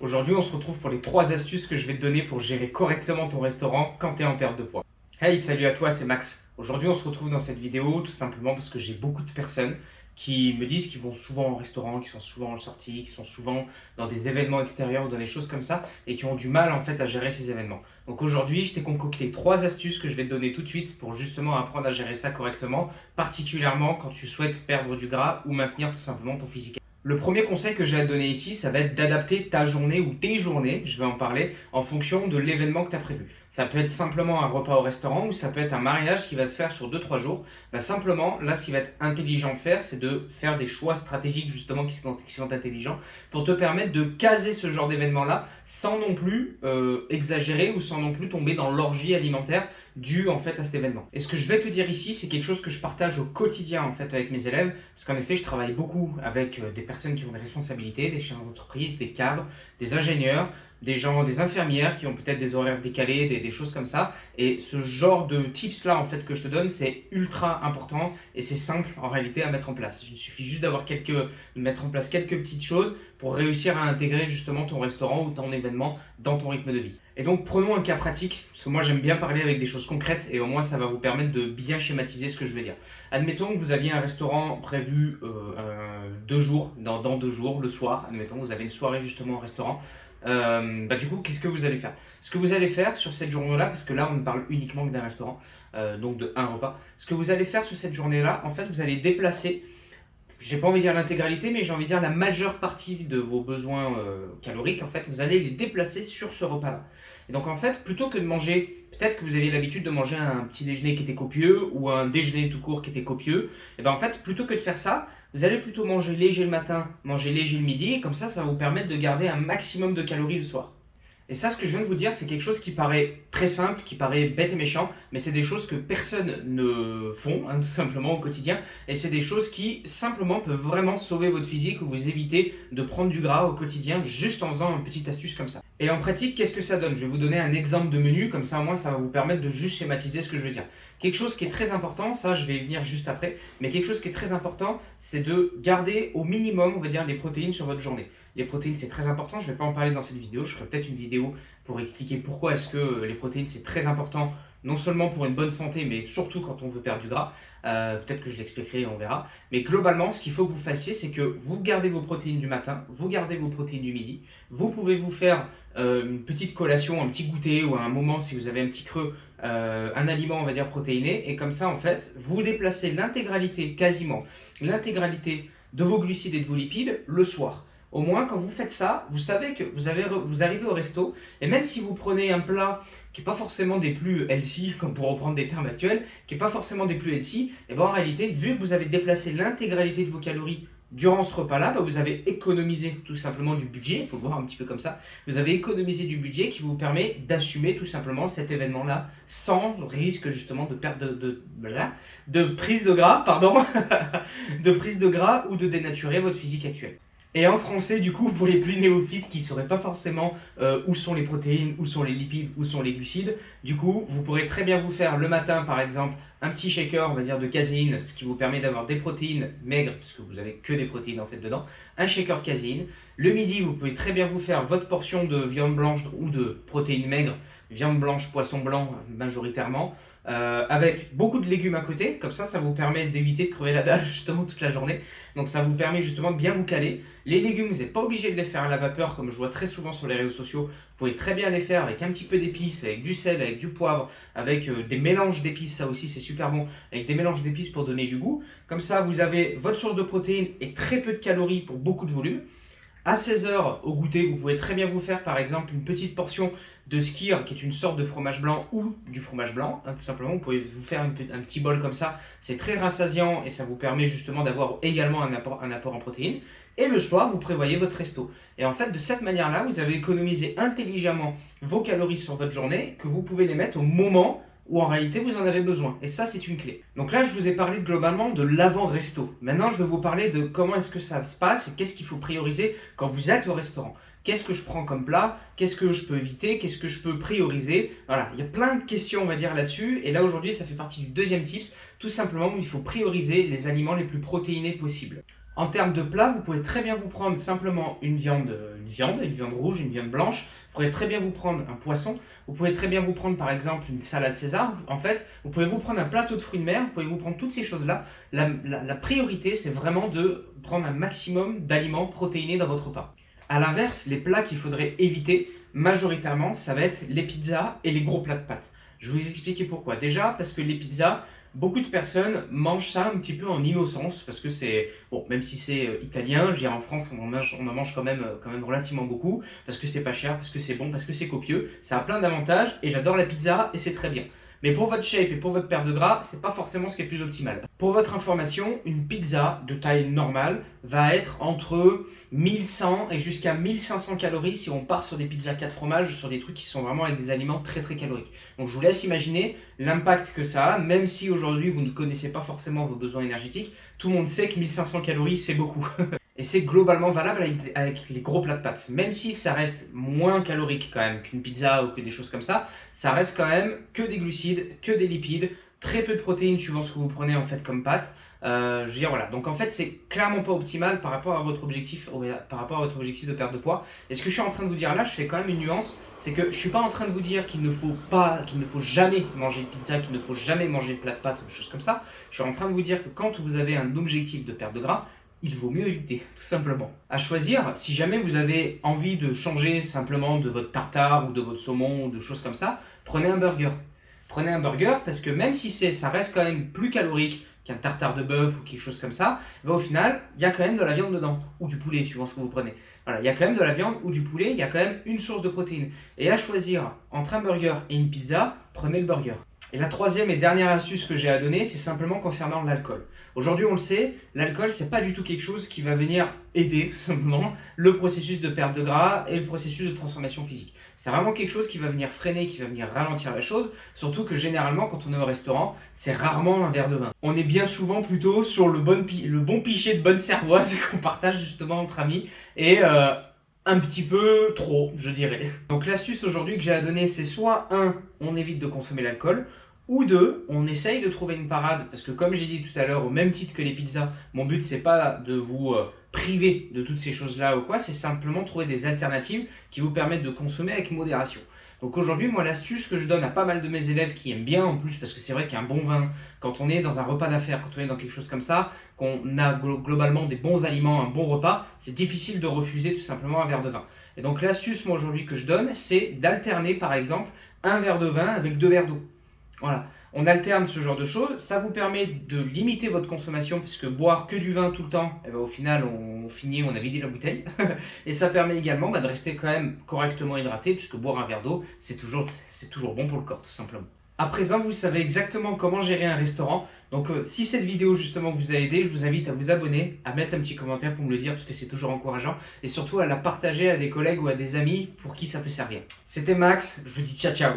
Aujourd'hui, on se retrouve pour les 3 astuces que je vais te donner pour gérer correctement ton restaurant quand tu es en perte de poids. Hey, salut à toi, c'est Max. Aujourd'hui, on se retrouve dans cette vidéo tout simplement parce que j'ai beaucoup de personnes qui me disent qu'ils vont souvent au restaurant, qui sont souvent en sortie, qui sont souvent dans des événements extérieurs ou dans des choses comme ça et qui ont du mal en fait à gérer ces événements. Donc aujourd'hui, je t'ai concocté 3 astuces que je vais te donner tout de suite pour justement apprendre à gérer ça correctement, particulièrement quand tu souhaites perdre du gras ou maintenir tout simplement ton physique. Le premier conseil que j'ai à te donner ici, ça va être d'adapter ta journée ou tes journées, je vais en parler, en fonction de l'événement que tu as prévu. Ça peut être simplement un repas au restaurant ou ça peut être un mariage qui va se faire sur 2-3 jours. Simplement, là, ce qui va être intelligent de faire, c'est de faire des choix stratégiques justement qui sont intelligents pour te permettre de caser ce genre d'événement-là sans non plus exagérer ou sans non plus tomber dans l'orgie alimentaire due en fait à cet événement. Et ce que je vais te dire ici, c'est quelque chose que je partage au quotidien en fait avec mes élèves, parce qu'en effet, je travaille beaucoup avec des personnes qui ont des responsabilités, des chefs d'entreprise, des cadres, des ingénieurs, des gens, des infirmières qui ont peut-être des horaires décalés, des choses comme ça. Et ce genre de tips là en fait que je te donne, c'est ultra important et c'est simple en réalité à mettre en place. Il suffit juste de mettre en place quelques petites choses pour réussir à intégrer justement ton restaurant ou ton événement dans ton rythme de vie. Et donc prenons un cas pratique, parce que moi j'aime bien parler avec des choses concrètes et au moins ça va vous permettre de bien schématiser ce que je veux dire. Admettons que vous aviez un restaurant prévu 2 jours, dans 2 jours, le soir, admettons que vous avez une soirée justement au restaurant. Du coup, qu'est-ce que vous allez faire? Ce que vous allez faire sur cette journée-là, parce que là on ne parle uniquement que d'un restaurant, donc de un repas, ce que vous allez faire sur cette journée-là, en fait vous allez déplacer, j'ai pas envie de dire l'intégralité, mais j'ai envie de dire la majeure partie de vos besoins caloriques, en fait, vous allez les déplacer sur ce repas-là. Et donc, en fait, plutôt que de manger, peut-être que vous aviez l'habitude de manger un petit déjeuner qui était copieux ou un déjeuner tout court qui était copieux, et bien en fait, plutôt que de faire ça, vous allez plutôt manger léger le matin, manger léger le midi, et comme ça va vous permettre de garder un maximum de calories le soir. Et ça, ce que je viens de vous dire, c'est quelque chose qui paraît très simple, qui paraît bête et méchant, mais c'est des choses que personne ne font, tout simplement, au quotidien. Et c'est des choses qui, simplement, peuvent vraiment sauver votre physique ou vous éviter de prendre du gras au quotidien, juste en faisant une petite astuce comme ça. Et en pratique, qu'est-ce que ça donne? Je vais vous donner un exemple de menu, comme ça, au moins, ça va vous permettre de juste schématiser ce que je veux dire. Quelque chose qui est très important, ça, je vais y venir juste après, mais quelque chose qui est très important, c'est de garder au minimum, on va dire, les protéines sur votre journée. Les protéines, c'est très important. Je ne vais pas en parler dans cette vidéo. Je ferai peut-être une vidéo pour expliquer pourquoi est-ce que les protéines, c'est très important, non seulement pour une bonne santé, mais surtout quand on veut perdre du gras. Peut-être que je l'expliquerai, on verra. Mais globalement, ce qu'il faut que vous fassiez, c'est que vous gardez vos protéines du matin, vous gardez vos protéines du midi. Vous pouvez vous faire une petite collation, un petit goûter ou à un moment, si vous avez un petit creux, un aliment, on va dire, protéiné. Et comme ça, en fait, vous déplacez l'intégralité, quasiment l'intégralité de vos glucides et de vos lipides le soir. Au moins, quand vous faites ça, vous savez que vous arrivez au resto, et même si vous prenez un plat qui n'est pas forcément des plus healthy, comme pour reprendre des termes actuels, qui n'est pas forcément des plus healthy, et bien en réalité, vu que vous avez déplacé l'intégralité de vos calories durant ce repas-là, vous avez économisé tout simplement du budget, il faut le voir un petit peu comme ça, vous avez économisé du budget qui vous permet d'assumer tout simplement cet événement-là sans risque justement de perte de prise de gras, pardon, de prise de gras ou de dénaturer votre physique actuel. Et en français, du coup, pour les plus néophytes qui ne sauraient pas forcément où sont les protéines, où sont les lipides, où sont les glucides, du coup, vous pourrez très bien vous faire le matin, par exemple, un petit shaker, on va dire, de caséine, ce qui vous permet d'avoir des protéines maigres, parce que vous n'avez que des protéines en fait dedans, un shaker caséine. Le midi, vous pouvez très bien vous faire votre portion de viande blanche ou de protéines maigres, viande blanche, poisson blanc majoritairement, avec beaucoup de légumes à côté, comme ça vous permet d'éviter de crever la dalle justement toute la journée. Donc ça vous permet justement de bien vous caler. Les légumes, vous n'êtes pas obligé de les faire à la vapeur comme je vois très souvent sur les réseaux sociaux. Vous pouvez très bien les faire avec un petit peu d'épices, avec du sel, avec du poivre, avec des mélanges d'épices, ça aussi c'est super bon, avec des mélanges d'épices pour donner du goût. Comme ça vous avez votre source de protéines et très peu de calories pour beaucoup de volume. À 16 h au goûter, vous pouvez très bien vous faire par exemple une petite portion de skyr qui est une sorte de fromage blanc ou du fromage blanc, tout simplement. Vous pouvez vous faire un petit bol comme ça, c'est très rassasiant et ça vous permet justement d'avoir également un apport en protéines. Et le soir, vous prévoyez votre resto. Et en fait, de cette manière-là, vous avez économisé intelligemment vos calories sur votre journée, que vous pouvez les mettre au moment où en réalité vous en avez besoin. Et ça, c'est une clé. Donc là, je vous ai parlé globalement de l'avant-resto. Maintenant, je vais vous parler de comment est-ce que ça se passe et qu'est-ce qu'il faut prioriser quand vous êtes au restaurant. Qu'est-ce que je prends comme plat? Qu'est-ce que je peux éviter? Qu'est-ce que je peux prioriser? Voilà, il y a plein de questions, on va dire, là-dessus. Et là, aujourd'hui, ça fait partie du deuxième tips. Tout simplement, il faut prioriser les aliments les plus protéinés possibles. En termes de plat, vous pouvez très bien vous prendre simplement une viande rouge, une viande blanche. Vous pouvez très bien vous prendre un poisson. Vous pouvez très bien vous prendre par exemple une salade César. En fait, vous pouvez vous prendre un plateau de fruits de mer. Vous pouvez vous prendre toutes ces choses-là. La priorité, c'est vraiment de prendre un maximum d'aliments protéinés dans votre repas. A l'inverse, les plats qu'il faudrait éviter majoritairement, ça va être les pizzas et les gros plats de pâtes. Je vais vous expliquer pourquoi. Déjà, parce que les pizzas, beaucoup de personnes mangent ça un petit peu en innocence, parce que c'est, bon, même si c'est italien, je dirais en France, on en mange quand même relativement beaucoup, parce que c'est pas cher, parce que c'est bon, parce que c'est copieux, ça a plein d'avantages, et j'adore la pizza, et c'est très bien. Mais pour votre shape et pour votre perte de gras, c'est pas forcément ce qui est plus optimal. Pour votre information, une pizza de taille normale va être entre 1100 et jusqu'à 1500 calories si on part sur des pizzas 4 fromages, sur des trucs qui sont vraiment avec des aliments très très caloriques. Donc je vous laisse imaginer l'impact que ça a, même si aujourd'hui vous ne connaissez pas forcément vos besoins énergétiques, tout le monde sait que 1500 calories c'est beaucoup. Et c'est globalement valable avec les gros plats de pâtes. Même si ça reste moins calorique quand même qu'une pizza ou que des choses comme ça reste quand même que des glucides, que des lipides, très peu de protéines suivant ce que vous prenez en fait comme pâtes. Je veux dire voilà, donc en fait c'est clairement pas optimal par rapport à votre objectif, de perte de poids. Et ce que je suis en train de vous dire là, je fais quand même une nuance, c'est que je suis pas en train de vous dire qu'il ne faut jamais manger de pizza, qu'il ne faut jamais manger de plat de pâtes ou des choses comme ça. Je suis en train de vous dire que quand vous avez un objectif de perte de gras, il vaut mieux éviter, tout simplement. À choisir, si jamais vous avez envie de changer simplement de votre tartare ou de votre saumon ou de choses comme ça, prenez un burger. Prenez un burger parce que même si ça reste quand même plus calorique qu'un tartare de bœuf ou quelque chose comme ça, au final, il y a quand même de la viande dedans, ou du poulet, suivant ce que vous prenez. Voilà, il y a quand même de la viande ou du poulet, il y a quand même une source de protéines. Et à choisir entre un burger et une pizza, prenez le burger. Et la troisième et dernière astuce que j'ai à donner, c'est simplement concernant l'alcool. Aujourd'hui, on le sait, l'alcool, c'est pas du tout quelque chose qui va venir aider, tout simplement, le processus de perte de gras et le processus de transformation physique. C'est vraiment quelque chose qui va venir freiner, qui va venir ralentir la chose, surtout que généralement, quand on est au restaurant, c'est rarement un verre de vin. On est bien souvent plutôt sur le bon pichet de bonne cervoise qu'on partage justement entre amis, et un petit peu trop, je dirais. Donc l'astuce aujourd'hui que j'ai à donner, c'est soit 1, on évite de consommer l'alcool, ou 2, on essaye de trouver une parade, parce que comme j'ai dit tout à l'heure, au même titre que les pizzas, mon but c'est pas de vous priver de toutes ces choses-là ou quoi, c'est simplement trouver des alternatives qui vous permettent de consommer avec modération. Donc aujourd'hui, moi, l'astuce que je donne à pas mal de mes élèves qui aiment bien en plus, parce que c'est vrai qu'un bon vin, quand on est dans un repas d'affaires, quand on est dans quelque chose comme ça, qu'on a globalement des bons aliments, un bon repas, c'est difficile de refuser tout simplement un verre de vin. Et donc l'astuce, moi, aujourd'hui, que je donne, c'est d'alterner, par exemple, un verre de vin avec 2 verres d'eau. Voilà, on alterne ce genre de choses, ça vous permet de limiter votre consommation, puisque boire que du vin tout le temps, au final on finit, on a vidé la bouteille. Et ça permet également de rester quand même correctement hydraté, puisque boire un verre d'eau, c'est toujours bon pour le corps, tout simplement. À présent, vous savez exactement comment gérer un restaurant. Donc si cette vidéo justement vous a aidé, je vous invite à vous abonner, à mettre un petit commentaire pour me le dire, parce que c'est toujours encourageant, et surtout à la partager à des collègues ou à des amis pour qui ça peut servir. C'était Max, je vous dis ciao ciao.